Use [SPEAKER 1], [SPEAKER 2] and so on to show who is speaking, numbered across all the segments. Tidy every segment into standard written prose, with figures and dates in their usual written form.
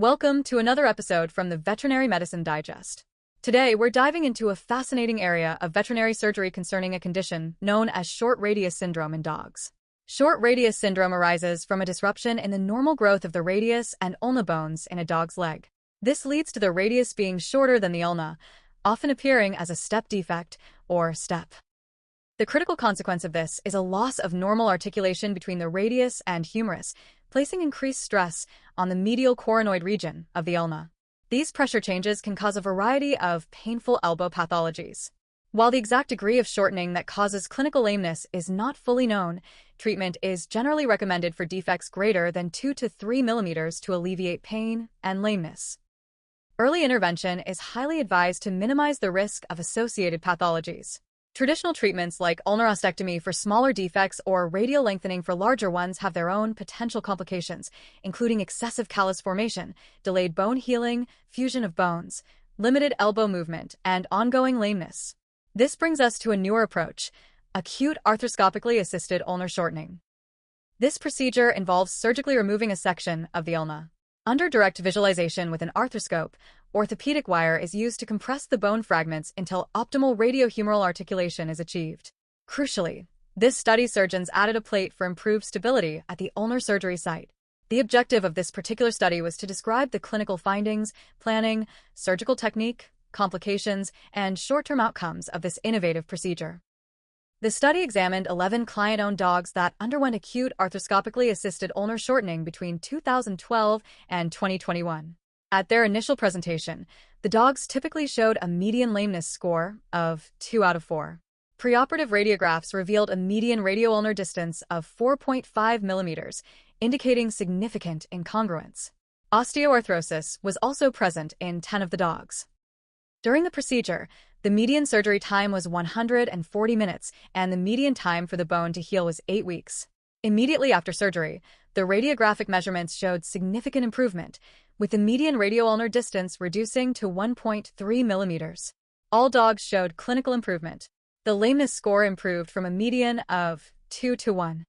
[SPEAKER 1] Welcome to another episode from the Veterinary Medicine Digest. Today, we're diving into a fascinating area of veterinary surgery concerning a condition known as short radius syndrome in dogs. Short radius syndrome arises from a disruption in the normal growth of the radius and ulna bones in a dog's leg. This leads to the radius being shorter than the ulna, often appearing as a step defect or step. The critical consequence of this is a loss of normal articulation between the radius and humerus, placing increased stress on the medial coronoid region of the ulna. These pressure changes can cause a variety of painful elbow pathologies. While the exact degree of shortening that causes clinical lameness is not fully known, treatment is generally recommended for defects greater than 2 to 3 millimeters to alleviate pain and lameness. Early intervention is highly advised to minimize the risk of associated pathologies. Traditional treatments like ulnar ostectomy for smaller defects or radial lengthening for larger ones have their own potential complications, including excessive callus formation, delayed bone healing, fusion of bones, limited elbow movement, and ongoing lameness. This brings us to a newer approach, acute arthroscopically assisted ulnar shortening. This procedure involves surgically removing a section of the ulna. Under direct visualization with an arthroscope, orthopedic wire is used to compress the bone fragments until optimal radiohumeral articulation is achieved. Crucially, this study surgeons added a plate for improved stability at the ulnar surgery site. The objective of this particular study was to describe the clinical findings, planning, surgical technique, complications, and short-term outcomes of this innovative procedure. The study examined 11 client-owned dogs that underwent acute arthroscopically assisted ulnar shortening between 2012 and 2021. At their initial presentation, the dogs typically showed a median lameness score of 2 out of 4. Preoperative radiographs revealed a median radioulnar distance of 4.5 millimeters, indicating significant incongruence. Osteoarthrosis was also present in 10 of the dogs. During the procedure, the median surgery time was 140 minutes, and the median time for the bone to heal was 8 weeks. Immediately after surgery, the radiographic measurements showed significant improvement, with the median radioulnar distance reducing to 1.3 millimeters. All dogs showed clinical improvement. The lameness score improved from a median of 2 to 1.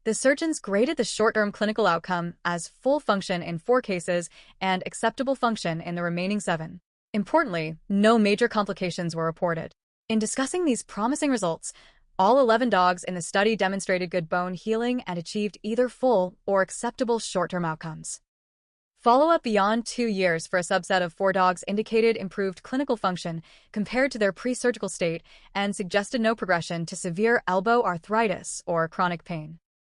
[SPEAKER 1] The surgeons graded the short-term clinical outcome as full function in 4 cases and acceptable function in the remaining 7. Importantly, no major complications were reported. In discussing these promising results, all 11 dogs in the study demonstrated good bone healing and achieved either full or acceptable short-term outcomes. Follow-up beyond 2 years for a subset of 4 dogs indicated improved clinical function compared to their pre-surgical state and suggested no progression to severe elbow arthritis or chronic pain.